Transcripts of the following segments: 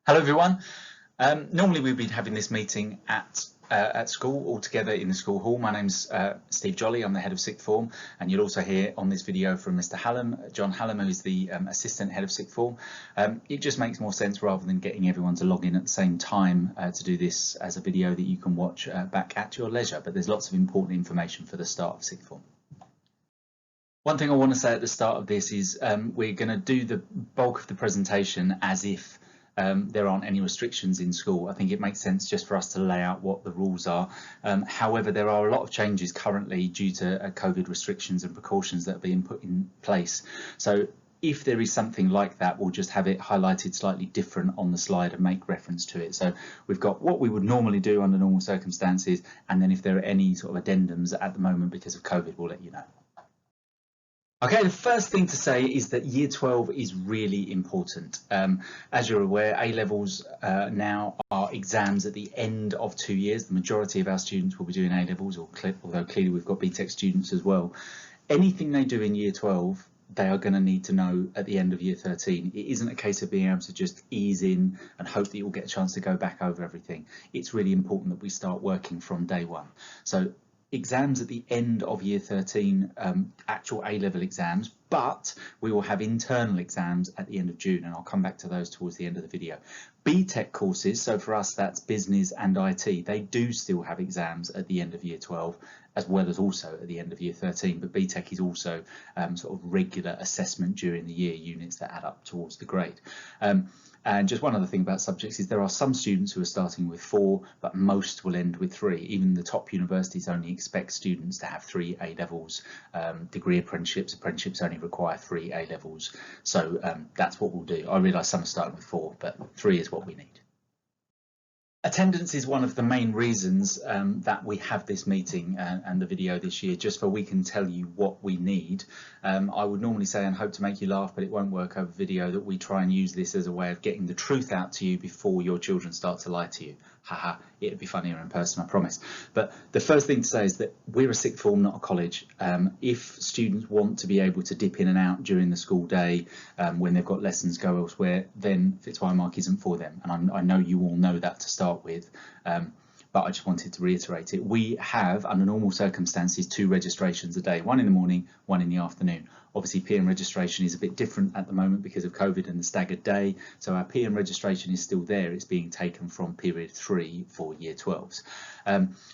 Hello everyone. Normally we've been having this meeting at school all together in the school hall. My name's Steve Jolly, I'm the head of sixth form, and you'll also hear on this video from Mr. Hallam, John Hallam, who's the assistant head of sixth form. It just makes more sense rather than getting everyone to log in at the same time to do this as a video that you can watch back at your leisure, but there's lots of important information for the start of sixth form. One thing I want to say at the start of this is we're going to do the bulk of the presentation as if there aren't any restrictions in school. I think it makes sense just for us to lay out what the rules are. However, there are a lot of changes currently due to COVID restrictions and precautions that are being put in place. So if there is something like that, we'll just have it highlighted slightly different on the slide and make reference to it. So we've got what we would normally do under normal circumstances, and then if there are any sort of addendums at the moment because of COVID, we'll let you know. Okay, the first thing to say is that Year 12 is really important. As you're aware, A-levels now are exams at the end of 2 years. The majority of our students will be doing A-levels, although clearly we've got BTEC students as well. Anything they do in Year 12, they are going to need to know at the end of Year 13. It isn't a case of being able to just ease in and hope that you'll get a chance to go back over everything. It's really important that we start working from day one. So exams at the end of Year 13, actual A-level exams, but we will have internal exams at the end of June, and I'll come back to those towards the end of the video. BTEC courses, so for us that's business and IT, they do still have exams at the end of Year 12 as well as also at the end of Year 13, but BTEC is also sort of regular assessment during the year, units that add up towards the grade. And just one other thing about subjects is there are some students who are starting with 4, but most will end with 3. Even the top universities only expect students to have 3 A-levels. Degree apprenticeships only require 3 A-levels. So that's what we'll do. I realise some are starting with 4, but 3 is what we need. Attendance is one of the main reasons that we have this meeting and the video this year, just so we can tell you what we need. I would normally say and hope to make you laugh, but it won't work over video, that we try and use this as a way of getting the truth out to you before your children start to lie to you. Haha, it'd be funnier in person, I promise. But the first thing to say is that we're a sixth form, not a college. If students want to be able to dip in and out during the school day when they've got lessons go elsewhere, then FitzWimarc isn't for them. And I know you all know that to start with, but I just wanted to reiterate it. We have, under normal circumstances, 2 registrations a day, one in the morning, one in the afternoon. Obviously, PM registration is a bit different at the moment because of COVID and the staggered day. So our PM registration is still there. It's being taken from period 3 for Year 12s.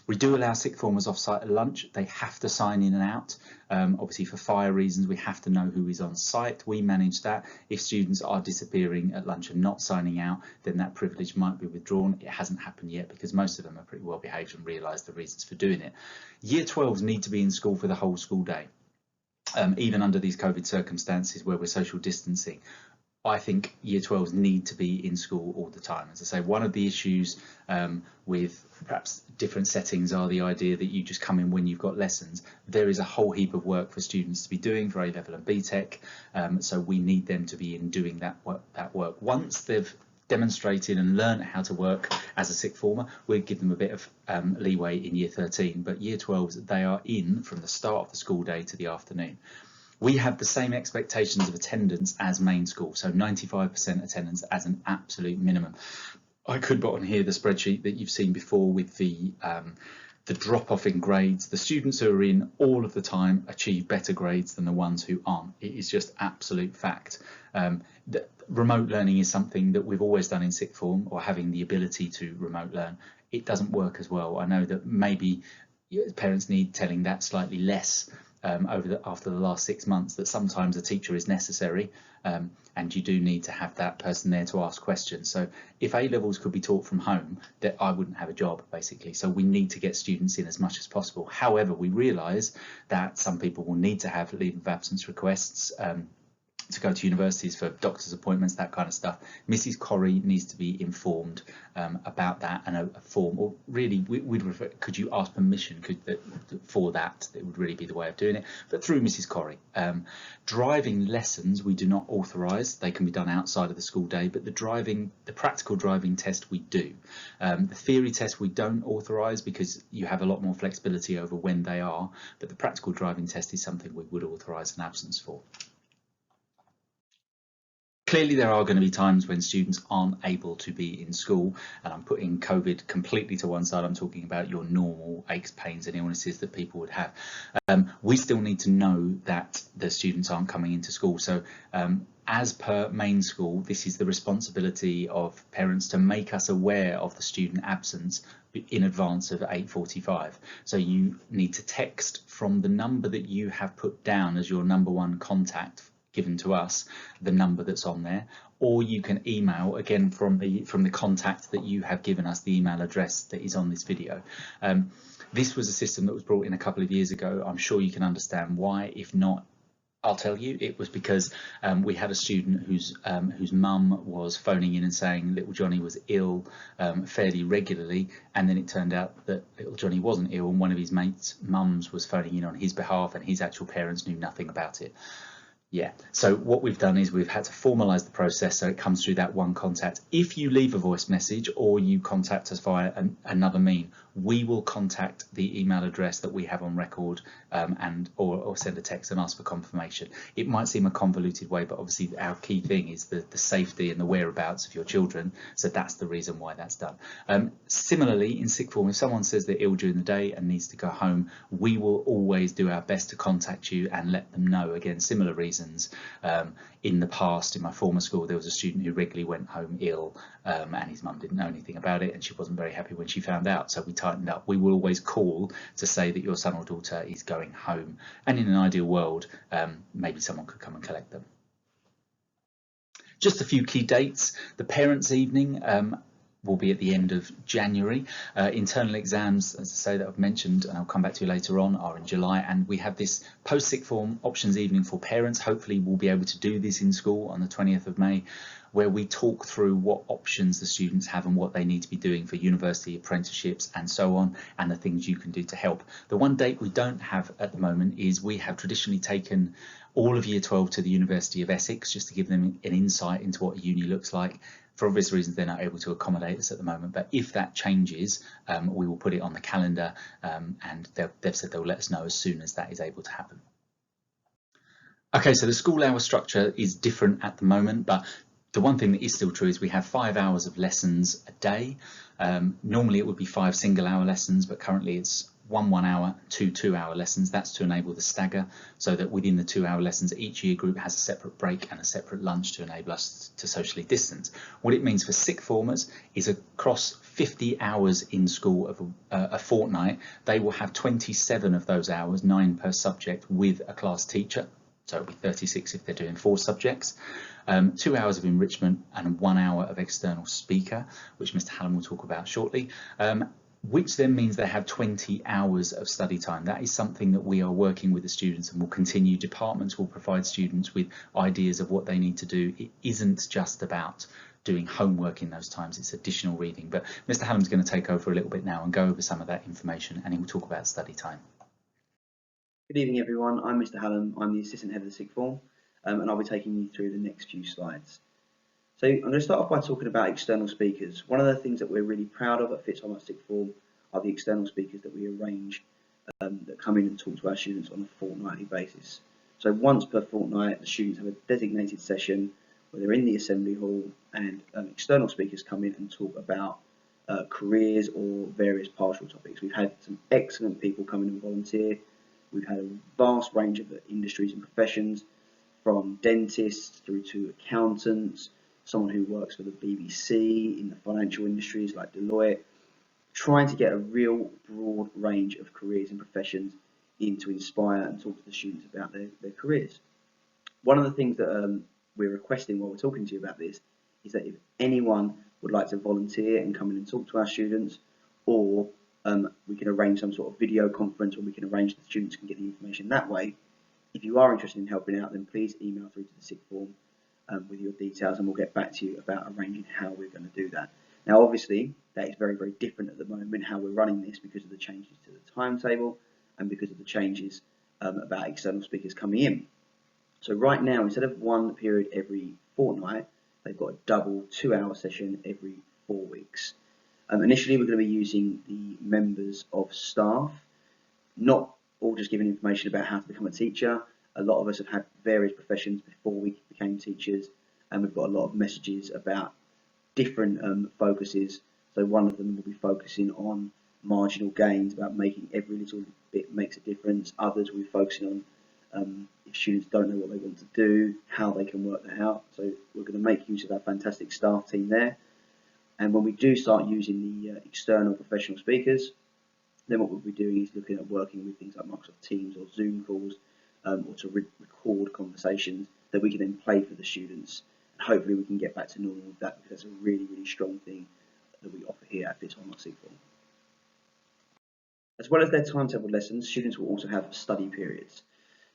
We do allow sixth formers off-site at lunch. They have to sign in and out. Obviously, for fire reasons, we have to know who is on site. We manage that. If students are disappearing at lunch and not signing out, then that privilege might be withdrawn. It hasn't happened yet because most of them are pretty well behaved and realise the reasons for doing it. Year 12s need to be in school for the whole school day. Even under these COVID circumstances where we're social distancing, I think Year 12s need to be in school all the time. As I say, one of the issues with perhaps different settings are the idea that you just come in when you've got lessons. There is a whole heap of work for students to be doing for A-level and BTEC, so we need them to be in doing that work. Once they've demonstrated and learned how to work as a sixth former, we'll give them a bit of leeway in Year 13, but Year 12s, they are in from the start of the school day to the afternoon. We have the same expectations of attendance as main school, so 95% attendance as an absolute minimum. I could put on here the spreadsheet that you've seen before with the drop-off in grades. The students who are in all of the time achieve better grades than the ones who aren't. It is just absolute fact. Remote learning is something that we've always done in sixth form, or having the ability to remote learn. It doesn't work as well. I know that maybe parents need telling that slightly less after the last 6 months, that sometimes a teacher is necessary, and you do need to have that person there to ask questions. So if A-levels could be taught from home, that I wouldn't have a job, basically. So we need to get students in as much as possible. However, we realise that some people will need to have leave of absence requests to go to universities for doctor's appointments, that kind of stuff. Mrs. Corrie needs to be informed about that, and a form, or really we'd refer, could you ask permission for that? That would really be the way of doing it, but through Mrs. Corrie. Driving lessons we do not authorise. They can be done outside of the school day, but the practical driving test we do. The theory test we don't authorise because you have a lot more flexibility over when they are, but the practical driving test is something we would authorise an absence for. Clearly, there are going to be times when students aren't able to be in school, and I'm putting COVID completely to one side. I'm talking about your normal aches, pains and illnesses that people would have. We still need to know that the students aren't coming into school. So as per main school, this is the responsibility of parents to make us aware of the student absence in advance of 8:45. So you need to text from the number that you have put down as your number one contact given to us, the number that's on there, or you can email again from the contact that you have given us, the email address that is on this video. This was a system that was brought in a couple of years ago. I'm sure you can understand why. If not, I'll tell you. It was because we had a student whose mum was phoning in and saying little Johnny was ill fairly regularly, and then it turned out that little Johnny wasn't ill, and one of his mates' mums was phoning in on his behalf, and his actual parents knew nothing about it. Yeah, so what we've done is we've had to formalise the process so it comes through that one contact. If you leave a voice message or you contact us via another mean, we will contact the email address that we have on record or send a text and ask for confirmation. It might seem a convoluted way, but obviously our key thing is the safety and the whereabouts of your children, so that's the reason why that's done. Similarly, in sixth form, if someone says they're ill during the day and needs to go home, we will always do our best to contact you and let them know. Again, similar reasons. In the past, in my former school, there was a student who regularly went home ill, and his mum didn't know anything about it, and she wasn't very happy when she found out, so we tightened up. We will always call to say that your son or daughter is going home, and in an ideal world, maybe someone could come and collect them. Just a few key dates. The parents' evening will be at the end of January. Internal exams, as I say, that I've mentioned, and I'll come back to you later on, are in July, and we have this post-sixth form options evening for parents. Hopefully we'll be able to do this in school on the 20th of May, where we talk through what options the students have and what they need to be doing for university apprenticeships and so on, and the things you can do to help. The one date we don't have at the moment is we have traditionally taken all of Year 12 to the University of Essex, just to give them an insight into what uni looks like. For obvious reasons, they're not able to accommodate us at the moment, but if that changes, we will put it on the calendar, and they've said they'll let us know as soon as that is able to happen. Okay, so the school hour structure is different at the moment, but the one thing that is still true is we have 5 hours of lessons a day. Normally it would be 5 single-hour lessons, but currently it's 1 hour, 2 2-hour lessons. That's to enable the stagger, so that within the 2-hour lessons, each year group has a separate break and a separate lunch to enable us to socially distance. What it means for sixth formers is across 50 hours in school of a fortnight, they will have 27 of those hours, 9 per subject, with a class teacher. So it'll be 36 if they're doing 4 subjects. 2 hours of enrichment and 1 hour of external speaker, which Mr. Hallam will talk about shortly. Which then means they have 20 hours of study time. That is something that we are working with the students and will continue. Departments will provide students with ideas of what they need to do. It isn't just about doing homework in those times, it's additional reading. But Mr. Hallam's going to take over a little bit now and go over some of that information, and he will talk about study time. Good evening everyone, I'm Mr. Hallam, I'm the Assistant Head of the Sixth Form, and I'll be taking you through the next few slides. So I'm going to start off by talking about external speakers. One of the things that we're really proud of at FitzWimarc Sixth Form are the external speakers that we arrange that come in and talk to our students on a fortnightly basis. So once per fortnight, the students have a designated session where they're in the assembly hall, and external speakers come in and talk about careers or various partial topics. We've had some excellent people come in and volunteer. We've had a vast range of industries and professions, from dentists through to accountants, someone who works for the BBC in the financial industries like Deloitte, trying to get a real broad range of careers and professions in to inspire and talk to the students about their careers. One of the things that we're requesting while we're talking to you about this is that if anyone would like to volunteer and come in and talk to our students, or we can arrange some sort of video conference, or we can arrange that the students can get the information that way. If you are interested in helping out, then please email through to the sixth form with your details, and we'll get back to you about arranging how we're going to do that. Now obviously that is very, very different at the moment how we're running this, because of the changes to the timetable and because of the changes about external speakers coming in. So right now, instead of one period every fortnight, they've got a double 2-hour session every 4 weeks. Initially we're going to be using the members of staff, not all just giving information about how to become a teacher. A lot of us have had various professions before we became teachers, and we've got a lot of messages about different focuses. So one of them will be focusing on marginal gains, about making every little bit makes a difference. Others will be focusing on if students don't know what they want to do, how they can work that out. So we're going to make use of our fantastic staff team there. And when we do start using the external professional speakers, then what we'll be doing is looking at working with things like Microsoft Teams or Zoom calls, or to record conversations that we can then play for the students. And hopefully we can get back to normal with that, because that's a really, really strong thing that we offer here at FitzWimarc Sixth Form. As well as their timetable lessons, students will also have study periods.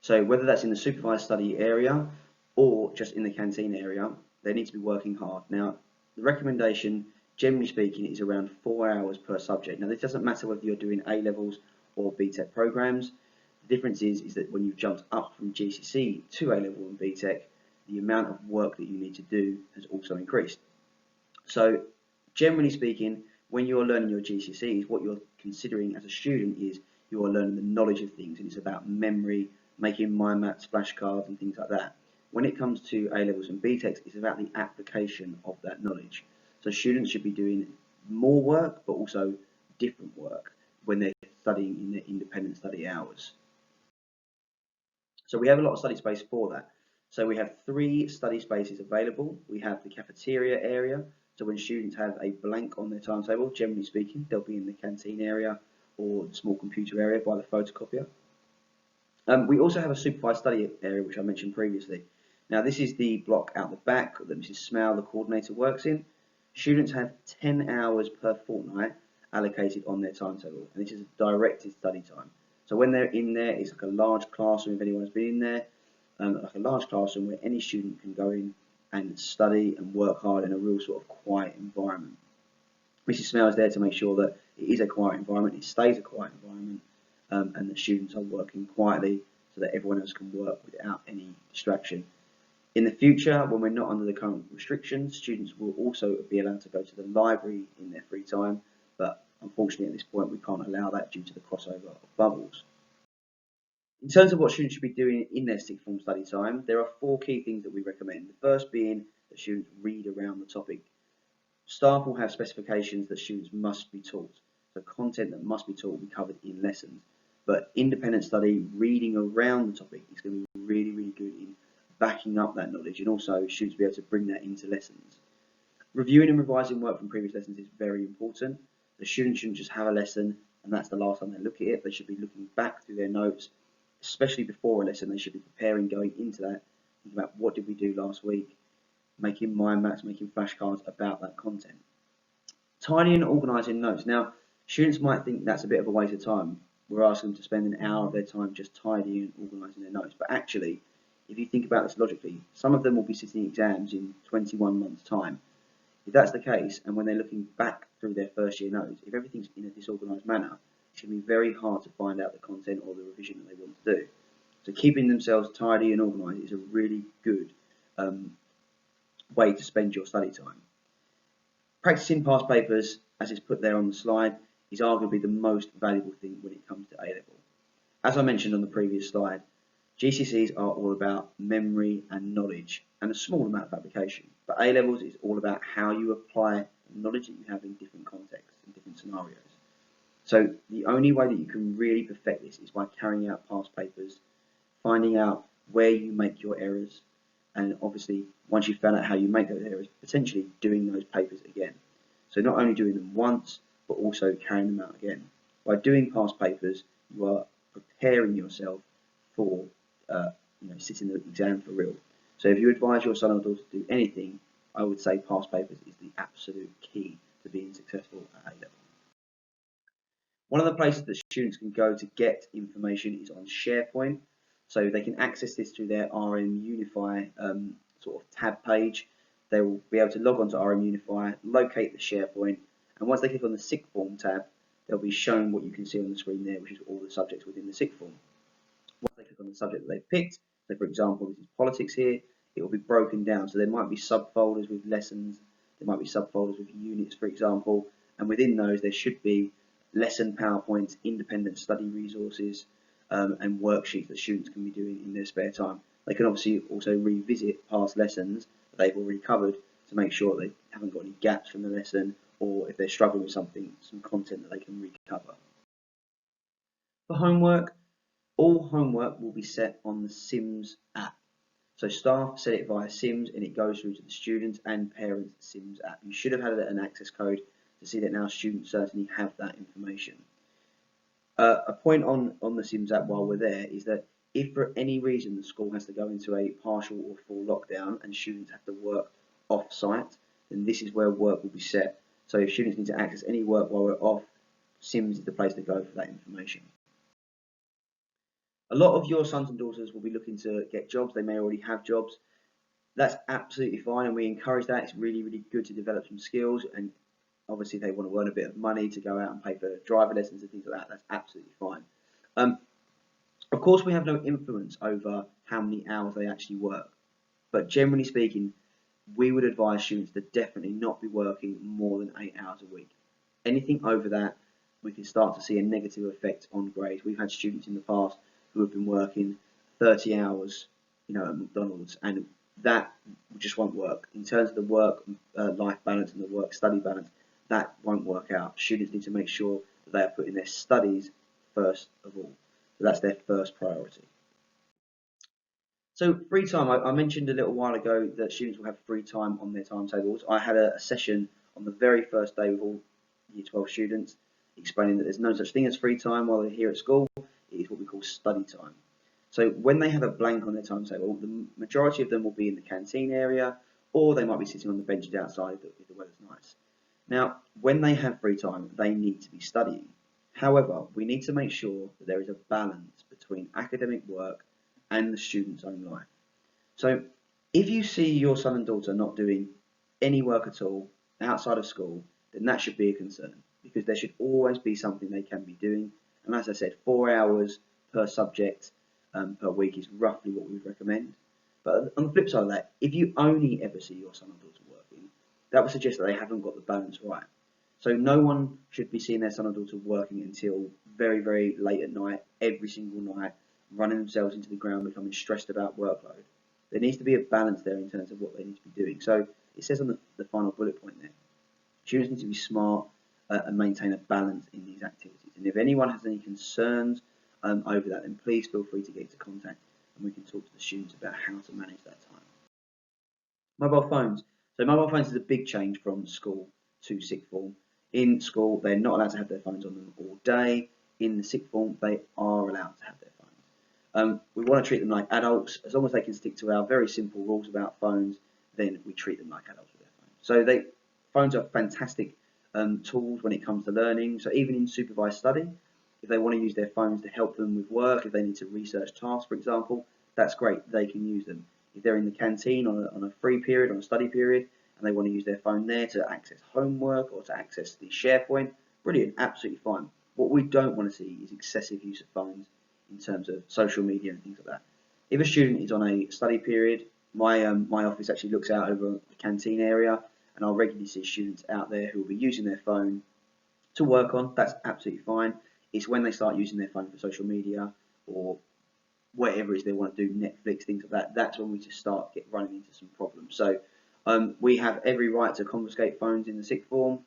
So whether that's in the supervised study area or just in the canteen area, they need to be working hard. Now, the recommendation, generally speaking, is around 4 hours per subject. Now, this doesn't matter whether you're doing A-levels or BTEC programs. The difference is that when you've jumped up from GCSE to A-level and BTEC, the amount of work that you need to do has also increased. So, generally speaking, when you're learning your GCSEs, what you're considering as a student is you are learning the knowledge of things, and it's about memory, making mind maps, flashcards, and things like that. When it comes to A-levels and BTECs, it's about the application of that knowledge. So students should be doing more work, but also different work when they're studying in their independent study hours. So we have a lot of study space for that. So we have 3 study spaces available. We have the cafeteria area. So when students have a blank on their timetable, generally speaking, they'll be in the canteen area or the small computer area by the photocopier. We also have a supervised study area, which I mentioned previously. Now, this is the block out the back that Mrs. Smale, the coordinator, works in. Students have 10 hours per fortnight allocated on their timetable, and this is a directed study time. So when they're in there, it's like a large classroom, if anyone's been in there, like a large classroom where any student can go in and study and work hard in a real sort of quiet environment. Mrs. Smale is there to make sure that it is a quiet environment, it stays a quiet environment, and the students are working quietly so that everyone else can work without any distraction. In the future, when we're not under the current restrictions, students will also be allowed to go to the library in their free time, but unfortunately at this point we can't allow that due to the crossover of bubbles. In terms of what students should be doing in their sixth form study time, there are 4 key things that we recommend. The first being that students read around the topic. Staff will have specifications that students must be taught. So content that must be taught will be covered in lessons. But independent study, reading around the topic, is going to be really, really good in backing up that knowledge, and also students will be able to bring that into lessons. Reviewing and revising work from previous lessons is very important. The students shouldn't just have a lesson and that's the last time they look at it. They should be looking back through their notes, especially before a lesson. They should be preparing going into that, thinking about what did we do last week, making mind maps, making flashcards about that content. Tidying and organising notes. Now, students might think that's a bit of a waste of time. We're asking them to spend an hour of their time just tidying and organising their notes. But actually, if you think about this logically, some of them will be sitting exams in 21 months' time. If that's the case, and when they're looking back through their first year notes, if everything's in a disorganised manner, it's going to be very hard to find out the content or the revision that they want to do. So keeping themselves tidy and organised is a really good way to spend your study time. Practicing past papers, as is put there on the slide, is arguably the most valuable thing when it comes to A-level. As I mentioned on the previous slide, GCSEs are all about memory and knowledge and a small amount of application. But A-levels is all about how you apply the knowledge that you have in different contexts, in different scenarios. So the only way that you can really perfect this is by carrying out past papers, finding out where you make your errors, and obviously once you've found out how you make those errors, potentially doing those papers again. So not only doing them once, but also carrying them out again. By doing past papers, you are preparing yourself for sitting the exam for real. So if you advise your son or daughter to do anything, I would say past papers is the absolute key to being successful at A-level. One of the places that students can go to get information is on Sharepoint. So they can access this through their RM Unify sort of tab page. They will be able to log on to RM Unify, locate the Sharepoint, and once they click on the sixth form tab, they'll be shown what you can see on the screen there, which is all the subjects within the sixth form. Once they click on the subject that they've picked, so for example, this is politics here, it will be broken down. So there might be subfolders with lessons, there might be subfolders with units, for example, and within those there should be lesson PowerPoints, independent study resources, and worksheets that students can be doing in their spare time. They can obviously also revisit past lessons that they've already covered to make sure they haven't got any gaps from the lesson, or if they're struggling with something, some content that they can recover. For homework, all homework will be set on the Sims app. So staff set it via Sims and it goes through to the students and parents Sims app. You should have had an access code to see that now students certainly have that information. A point on the Sims app while we're there is that if for any reason the school has to go into a partial or full lockdown and students have to work off-site, then this is where work will be set. So if students need to access any work while we're off, Sims is the place to go for that information. A lot of your sons and daughters will be looking to get jobs. They may already have jobs. That's absolutely fine, and we encourage that. It's really, really good to develop some skills, and obviously they want to earn a bit of money to go out and pay for driver lessons and things like that. That's absolutely fine. Of course, we have no influence over how many hours they actually work, but generally speaking, we would advise students to definitely not be working more than 8 hours a week. Anything over that, we can start to see a negative effect on grades. We've had students in the past who have been working 30 hours, at McDonald's, and that just won't work. In terms of the work-life balance and the work-study balance, that won't work out. Students need to make sure that they are putting their studies first of all. So that's their first priority. So free time, I mentioned a little while ago that students will have free time on their timetables. I had a session on the very first day with all Year 12 students explaining that there's no such thing as free time while they're here at school. It is what we call study time. So when they have a blank on their timetable, the majority of them will be in the canteen area, or they might be sitting on the benches outside if the weather's nice. Now, when they have free time, they need to be studying. However, we need to make sure that there is a balance between academic work and the student's own life. So if you see your son and daughter not doing any work at all outside of school, then that should be a concern, because there should always be something they can be doing. And as I said, 4 hours per subject per week is roughly what we would recommend. But on the flip side of that, if you only ever see your son or daughter working, that would suggest that they haven't got the balance right. So no one should be seeing their son or daughter working until very, very late at night, every single night, running themselves into the ground, becoming stressed about workload. There needs to be a balance there in terms of what they need to be doing. So it says on the final bullet point there, students need to be smart and maintain a balance in these activities. And if anyone has any concerns over that, then please feel free to get into contact and we can talk to the students about how to manage that time. Mobile phones. So mobile phones is a big change from school to sixth form. In school, they're not allowed to have their phones on them all day. In the sixth form, they are allowed to have their phones. We want to treat them like adults. As long as they can stick to our very simple rules about phones, then we treat them like adults with their phones. So phones are fantastic tools when it comes to learning. So even in supervised study, if they want to use their phones to help them with work, if they need to research tasks, for example, that's great. They can use them. If they're in the canteen on a free period, on a study period, and they want to use their phone there to access homework or to access the Sharepoint, brilliant, absolutely fine. What we don't want to see is excessive use of phones in terms of social media and things like that. If a student is on a study period, my office actually looks out over the canteen area, and I'll regularly see students out there who will be using their phone to work on. That's absolutely fine. It's when they start using their phone for social media or whatever it is they want to do, Netflix, things like that, that's when we just start running into some problems. So we have every right to confiscate phones in the sixth form.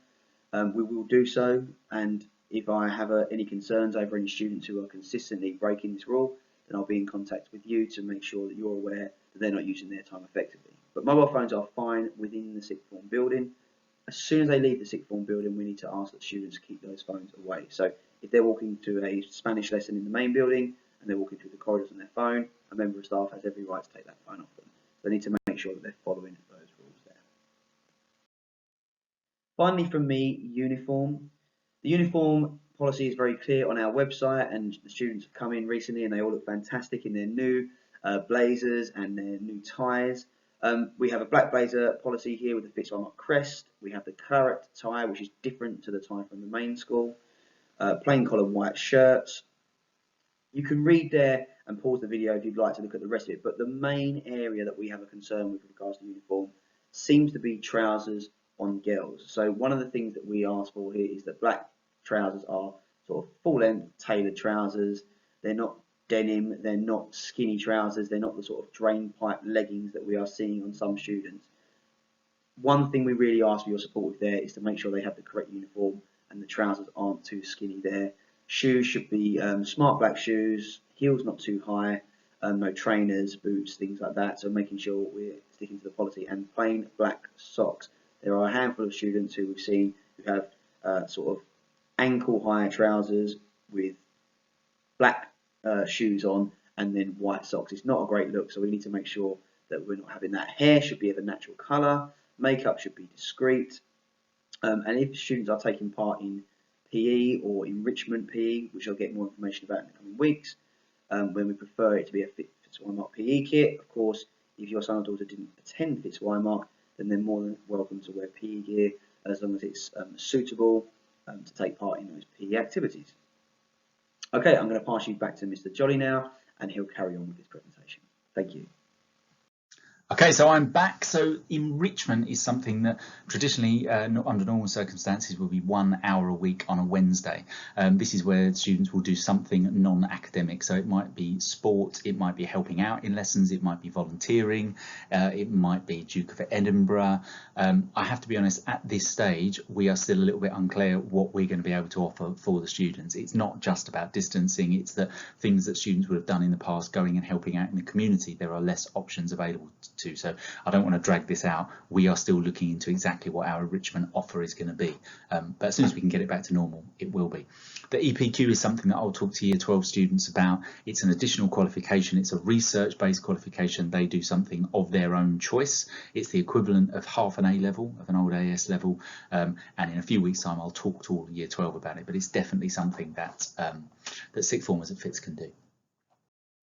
We will do so, and if I have any concerns over any students who are consistently breaking this rule, then I'll be in contact with you to make sure that you're aware that they're not using their time effectively. But mobile phones are fine within the sixth form building. As soon as they leave the sixth form building, we need to ask that students keep those phones away. So if they're walking to a Spanish lesson in the main building and they're walking through the corridors on their phone, a member of staff has every right to take that phone off them. They need to make sure that they're following those rules there. Finally, from me, uniform. The uniform policy is very clear on our website, and the students have come in recently and they all look fantastic in their new blazers and their new ties. We have a black blazer policy here with the FitzWimarc crest. We have the claret tie, which is different to the tie from the main school. Plain collar white shirts. You can read there and pause the video if you'd like to look at the rest of it, but the main area that we have a concern with regards to uniform seems to be trousers on girls. So one of the things that we ask for here is that black trousers are sort of full length tailored trousers. They're not denim, they're not skinny trousers, they're not the sort of drain pipe leggings that we are seeing on some students. one thing we really ask for your support with there is to make sure they have the correct uniform and the trousers aren't too skinny there. Shoes should be smart black shoes, heels not too high, no trainers, boots, things like that. So making sure we're sticking to the policy, and plain black socks. There are a handful of students who we've seen who have sort of ankle high trousers with black shoes on and then white socks. It's not a great look, so we need to make sure that we're not having that. Hair should be of a natural colour, makeup should be discreet, and if students are taking part in PE or enrichment PE, which I'll get more information about in the coming weeks, when we prefer it to be a FitzWimarc PE kit. Of course, if your son or daughter didn't attend FitzWimarc, then they're more than welcome to wear PE gear as long as it's suitable to take part in those PE activities. Okay, I'm going to pass you back to Mr. Jolly now, and he'll carry on with his presentation. Thank you. Okay, so I'm back. So enrichment is something that traditionally, under normal circumstances, will be 1 hour a week on a Wednesday. This is where students will do something non-academic. So it might be sport, it might be helping out in lessons, it might be volunteering, it might be Duke of Edinburgh. I have to be honest, at this stage, we are still a little bit unclear what we're going to be able to offer for the students. It's not just about distancing, it's the things that students would have done in the past, going and helping out in the community. There are less options available to. So I don't want to drag this out. We are still looking into exactly what our enrichment offer is going to be. But as soon as we can get it back to normal, it will be. The EPQ is something that I'll talk to Year 12 students about. It's an additional qualification. It's a research-based qualification. They do something of their own choice. It's the equivalent of half an A level, of an old AS level. And in a few weeks' time, I'll talk to all of Year 12 about it. But it's definitely something that, that sixth formers at Fitz can do.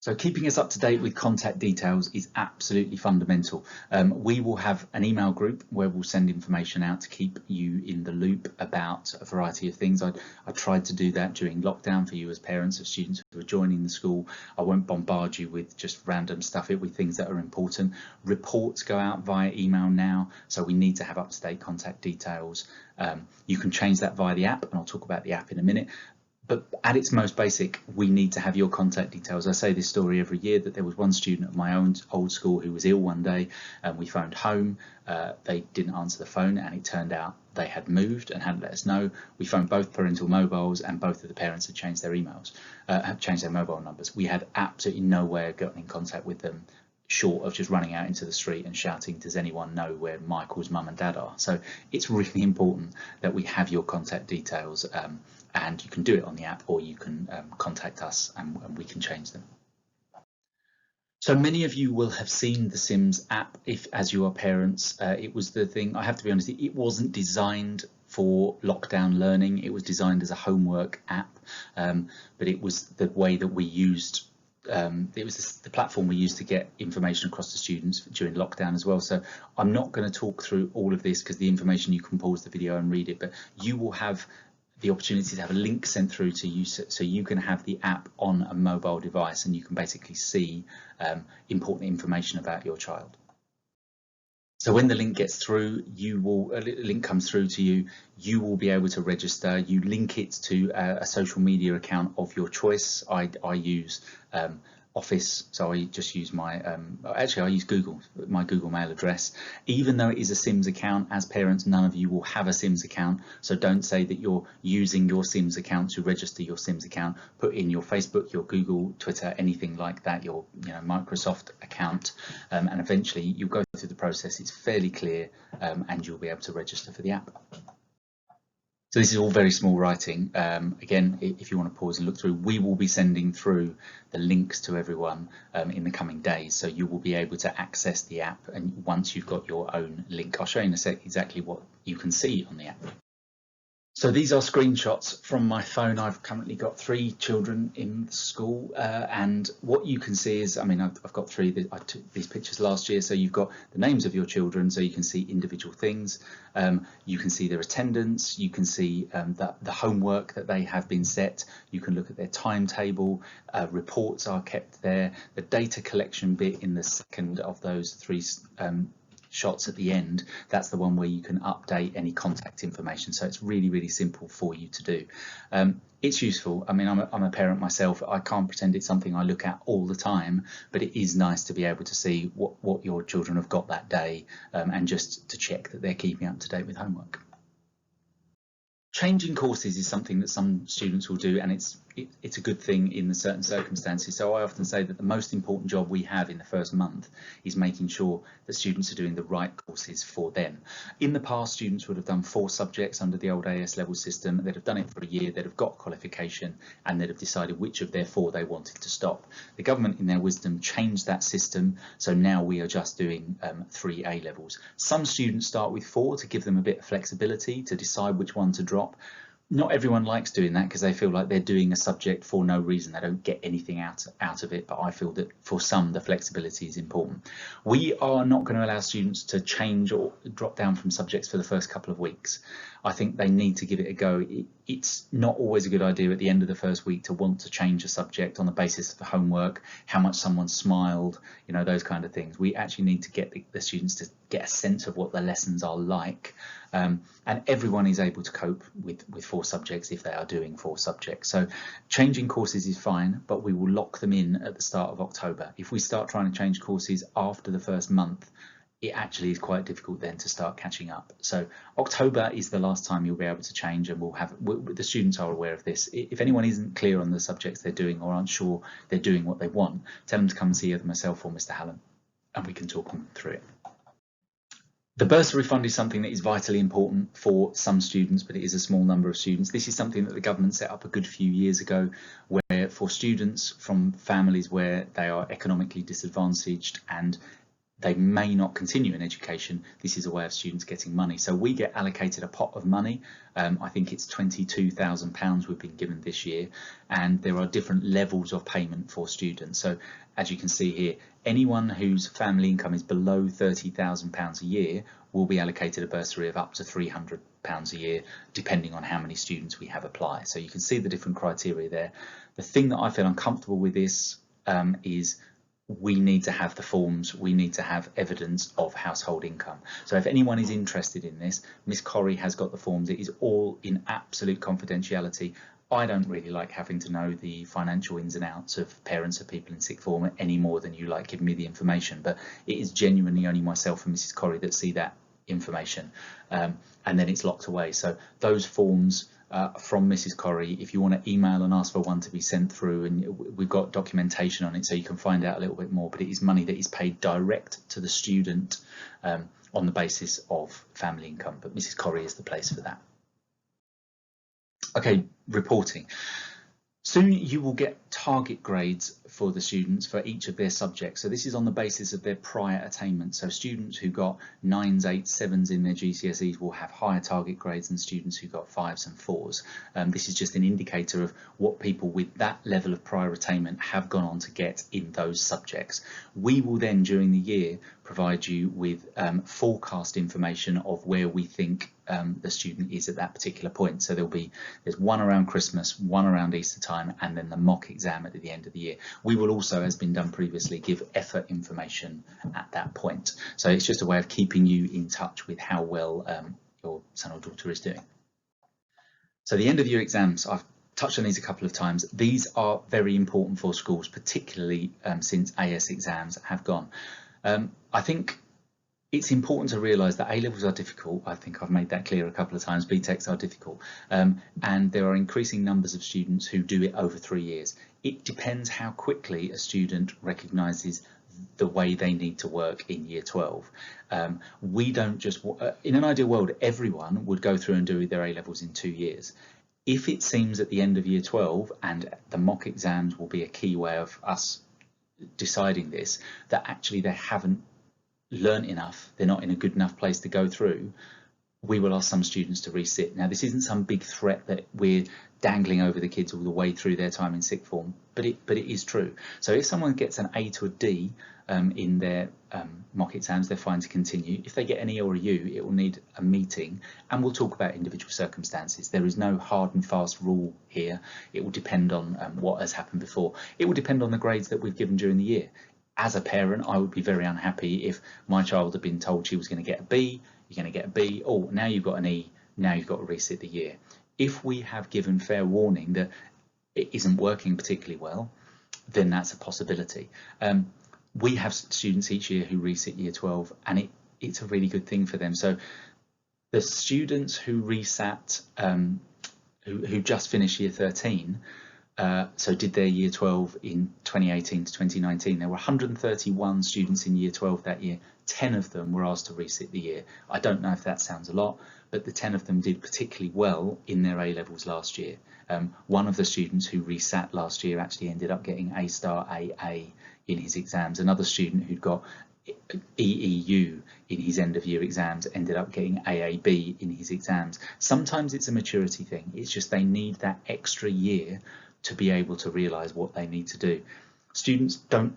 So keeping us up to date with contact details is absolutely fundamental. We will have an email group where we'll send information out to keep you in the loop about a variety of things. I tried to do that during lockdown for you as parents of students who are joining the school. I won't bombard you with just random stuff, it'll be things that are important. Reports go out via email now, so we need to have up-to-date contact details. You can change that via the app, and I'll talk about the app in a minute. But at its most basic, we need to have your contact details. I say this story every year that there was one student at my own old school who was ill one day, and we phoned home. They didn't answer the phone, and it turned out they had moved and hadn't let us know. We phoned both parental mobiles, and both of the parents had changed their emails, had changed their mobile numbers. We had absolutely no way of getting in contact with them, short of just running out into the street and shouting, does anyone know where Michael's mum and dad are? So it's really important that we have your contact details, and you can do it on the app, or you can contact us and we can change them. So many of you will have seen the Sims app as you are parents. It was the thing, I have to be honest, it wasn't designed for lockdown learning. It was designed as a homework app, but it was the way that we used it was the platform we used to get information across to students during lockdown as well. So I'm not going to talk through all of this because the information, you can pause the video and read it, but you will have the opportunity to have a link sent through to you, so you can have the app on a mobile device and you can basically see important information about your child. So when the link gets through, a link comes through to you, you will be able to register. You link it to a social media account of your choice. I use Office, so I just use my actually I use my Google Mail address. Even though it is a Sims account, as parents none of you will have a Sims account, so don't say that you're using your Sims account to register your Sims account. Put in your Facebook, your Google, Twitter, anything like that, your Microsoft account, and eventually you'll go through the process. It's fairly clear, and you'll be able to register for the app. So this is all very small writing. Again, if you want to pause and look through, we will be sending through the links to everyone in the coming days. So you will be able to access the app, and once you've got your own link, I'll show you in a sec exactly what you can see on the app. So these are screenshots from my phone. I've currently got 3 children in the school, and what you can see is, I mean, I've got 3. I took these pictures last year, so you've got the names of your children, so you can see individual things. You can see their attendance. You can see the homework that they have been set. You can look at their timetable. Reports are kept there. The data collection bit in the second of those 3 shots at the end, that's the one where you can update any contact information. So it's really, really simple for you to do. It's useful. I mean, I'm a parent myself. I can't pretend it's something I look at all the time, but it is nice to be able to see what your children have got that day, and just to check that they're keeping up to date with homework. Changing courses is something that some students will do, and it's a good thing in the certain circumstances. So I often say that the most important job we have in the first month is making sure that students are doing the right courses for them. In the past, students would have done 4 subjects under the old AS level system. They'd have done it for a year, they'd have got qualification, and they'd have decided which of their 4 they wanted to stop. The government, in their wisdom, changed that system, so now we are just doing 3 A levels. Some students start with 4 to give them a bit of flexibility to decide which one to drop. Not everyone likes doing that because they feel like they're doing a subject for no reason. They don't get anything out of it, but I feel that for some the flexibility is important. We are not going to allow students to change or drop down from subjects for the first couple of weeks. I think they need to give it a go. It's not always a good idea at the end of the first week to want to change a subject on the basis of the homework, how much someone smiled, you know, those kind of things. We actually need to get the students to get a sense of what the lessons are like, and everyone is able to cope with 4 subjects if they are doing 4 subjects. So changing courses is fine, but we will lock them in at the start of October. If we start trying to change courses after the first month, it actually is quite difficult then to start catching up. So October is the last time you'll be able to change, and the students are aware of this. If anyone isn't clear on the subjects they're doing or aren't sure they're doing what they want, tell them to come and see either myself or Mr. Hallam, and we can talk them through it. The Bursary Fund is something that is vitally important for some students, but it is a small number of students. This is something that the government set up a good few years ago, where for students from families where they are economically disadvantaged and they may not continue in education, this is a way of students getting money. So we get allocated a pot of money. I think it's £22,000 we've been given this year, and there are different levels of payment for students. So as you can see here, anyone whose family income is below £30,000 a year will be allocated a bursary of up to £300 a year, depending on how many students we have apply. So you can see the different criteria there. The thing that I feel uncomfortable with this is we need to have the forms, we need to have evidence of household income. So if anyone is interested in this, Miss Corrie has got the forms. It is all in absolute confidentiality. I don't really like having to know the financial ins and outs of parents of people in sixth form any more than you like giving me the information, but it is genuinely only myself and Mrs. Corrie that see that information, and then it's locked away. So those forms from Mrs. Corrie, if you want to email and ask for one to be sent through, and we've got documentation on it so you can find out a little bit more, but it is money that is paid direct to the student on the basis of family income, but Mrs. Corrie is the place for that. Okay, reporting. Soon you will get target grades for the students for each of their subjects. So this is on the basis of their prior attainment. So students who got 9s, 8s, 7s in their GCSEs will have higher target grades than students who got 5s and 4s. This is just an indicator of what people with that level of prior attainment have gone on to get in those subjects. We will then, during the year, provide you with forecast information of where we think the student is at that particular point. So there's one around Christmas, one around Easter time, and then the mock exam at the end of the year. We will also, as been done previously, give effort information at that point. So it's just a way of keeping you in touch with how well your son or daughter is doing. So the end of year exams, I've touched on these a couple of times. These are very important for schools, particularly since AS exams have gone. I think it's important to realise that A-levels are difficult. I think I've made that clear a couple of times. BTECs are difficult, and there are increasing numbers of students who do it over 3 years. It depends how quickly a student recognises the way they need to work in year 12. We don't just, in an ideal world, everyone would go through and do their A-levels in 2 years. If it seems at the end of year 12, and the mock exams will be a key way of us deciding this, that actually they haven't learnt enough, they're not in a good enough place to go through, we will ask some students to resit. Now, this isn't some big threat that we're dangling over the kids all the way through their time in sixth form, but it is true. So if someone gets an A to a D in their mock exams, they're fine to continue. If they get an E or a U, it will need a meeting, and we'll talk about individual circumstances. There is no hard and fast rule here. It will depend on what has happened before. It will depend on the grades that we've given during the year. As a parent, I would be very unhappy if my child had been told she was going to get a B, you're going to get a B, oh, now you've got an E, now you've got to resit the year. If we have given fair warning that it isn't working particularly well, then that's a possibility. We have students each year who resit year 12, and it's a really good thing for them. So the students who resat, who just finished year 13, so did their year 12 in 2018 to 2019, there were 131 students in year 12 that year. 10 of them were asked to resit the year. I don't know if that sounds a lot, but the 10 of them did particularly well in their A levels last year. One of the students who resat last year actually ended up getting A star AA in his exams. Another student who'd got EEU in his end of year exams ended up getting AAB in his exams. Sometimes it's a maturity thing. It's just they need that extra year to be able to realise what they need to do. Students don't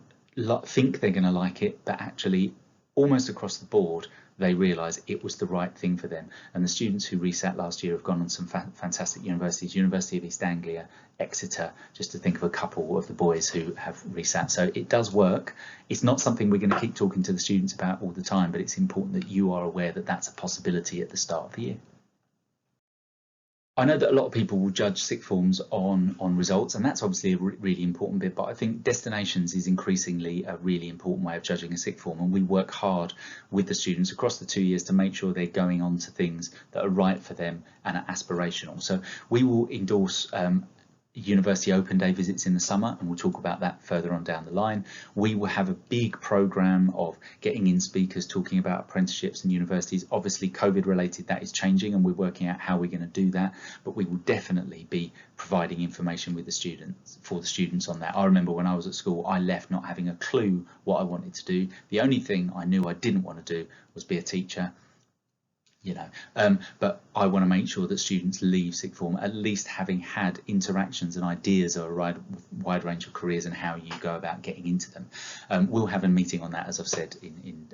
think they're going to like it, but actually almost across the board they realise it was the right thing for them. And the students who resat last year have gone on some fantastic universities, University of East Anglia, Exeter, just to think of a couple of the boys who have resat. So it does work. It's not something we're going to keep talking to the students about all the time, but it's important that you are aware that that's a possibility at the start of the year. I know that a lot of people will judge sixth forms on results, and that's obviously a really important bit, but I think destinations is increasingly a really important way of judging a sixth form, and we work hard with the students across the 2 years to make sure they're going on to things that are right for them and are aspirational. So we will endorse university open day visits in the summer, and we'll talk about that further on down the line. We will have a big program of getting in speakers talking about apprenticeships and universities. Obviously COVID related, that is changing, and we're working out how we're going to do that, but we will definitely be providing information with the students, for the students on that. I remember when I was at school, I left not having a clue what I wanted to do. The only thing I knew I didn't want to do was be a teacher. But I want to make sure that students leave sixth form at least having had interactions and ideas of a wide range of careers and how you go about getting into them. We'll have a meeting on that, as I've said, in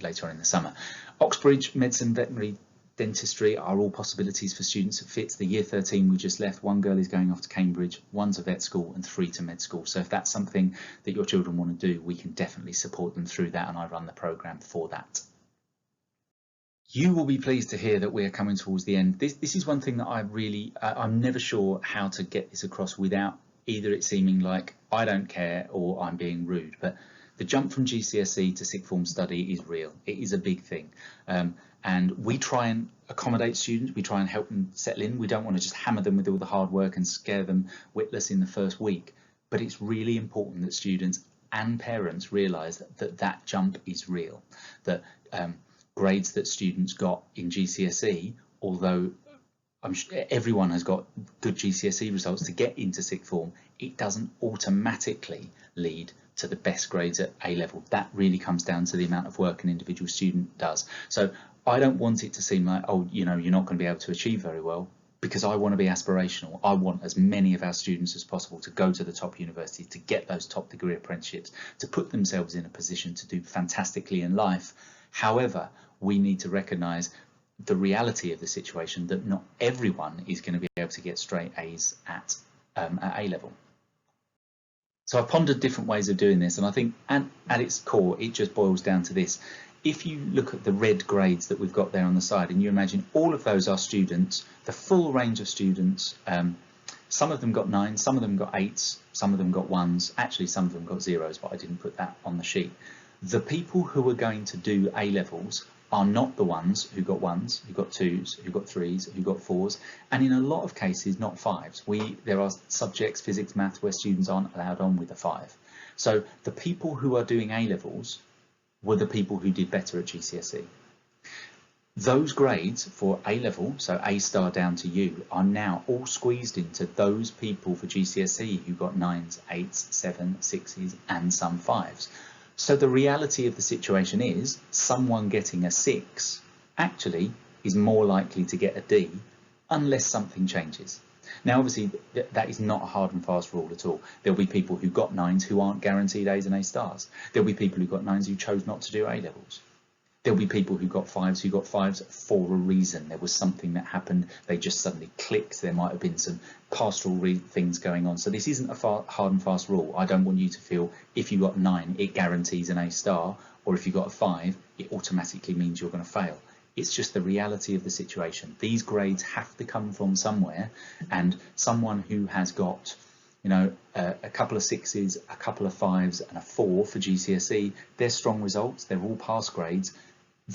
later on in the summer. Oxbridge, medicine, veterinary, dentistry are all possibilities for students at Fitz. The year 13 we just left, one girl is going off to Cambridge, 1 to vet school and 3 to med school. So if that's something that your children want to do, we can definitely support them through that, and I run the programme for that. You will be pleased to hear that we are coming towards the end. This is one thing that I'm never sure how to get this across without either it seeming like I don't care or I'm being rude, but the jump from GCSE to sixth form study is real. It is a big thing. And we try and accommodate students, we try and help them settle in. We don't want to just hammer them with all the hard work and scare them witless in the first week, but it's really important that students and parents realise that jump is real, that grades that students got in GCSE, although I'm sure everyone has got good GCSE results to get into sixth form, it doesn't automatically lead to the best grades at A level. That really comes down to the amount of work an individual student does. So I don't want it to seem like, oh, you're not going to be able to achieve very well, because I want to be aspirational. I want as many of our students as possible to go to the top universities, to get those top degree apprenticeships, to put themselves in a position to do fantastically in life. However, we need to recognise the reality of the situation, that not everyone is going to be able to get straight A's at A level. So I've pondered different ways of doing this, and I think at its core it just boils down to this. If you look at the red grades that we've got there on the side, and you imagine all of those are students, the full range of students, some of them got 9s, some of them got 8s, some of them got 1s, actually some of them got 0s, but I didn't put that on the sheet. The people who are going to do A levels are not the ones who got 1s, who got 2s, who got 3s, who got 4s, and in a lot of cases not 5s. There are subjects, physics, maths, where students aren't allowed on with a 5. So the people who are doing A levels were the people who did better at GCSE. Those grades for A level, so A star down to U, are now all squeezed into those people for GCSE who got 9s, 8s, 7s, 6s and some 5s. So the reality of the situation is someone getting a 6 actually is more likely to get a D unless something changes. Now obviously that is not a hard and fast rule at all. There'll be people who got 9s who aren't guaranteed A's and A stars. There'll be people who got 9s who chose not to do A levels. There'll be people who got fives for a reason. There was something that happened. They just suddenly clicked. There might have been some pastoral things going on. So this isn't a hard and fast rule. I don't want you to feel if you got 9, it guarantees an A star, or if you got a 5, it automatically means you're going to fail. It's just the reality of the situation. These grades have to come from somewhere, and someone who has got, you know, a couple of 6s, a couple of 5s, and a 4 for GCSE, they're strong results. They're all pass grades.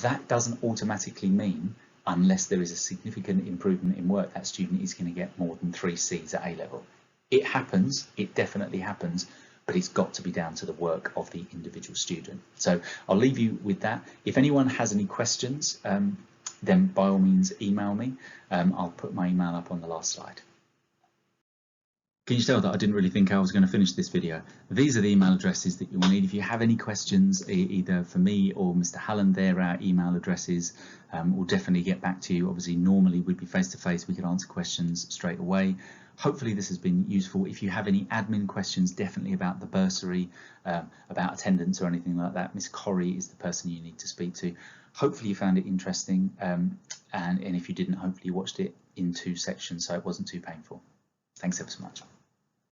That doesn't automatically mean, unless there is a significant improvement in work, that student is going to get more than 3 C's at A level. It happens, it definitely happens, but it's got to be down to the work of the individual student. So I'll leave you with that. If anyone has any questions, then by all means email me. I'll put my email up on the last slide. Can you tell that I didn't really think I was going to finish this video? These are the email addresses that you will need. If you have any questions, either for me or Mr. Hallam, they're our email addresses. We'll definitely get back to you. Obviously, normally we'd be face to face. We could answer questions straight away. Hopefully this has been useful. If you have any admin questions, definitely about the bursary, about attendance or anything like that, Miss Corrie is the person you need to speak to. Hopefully you found it interesting, and if you didn't, hopefully you watched it in 2 sections so it wasn't too painful. Thanks ever so much.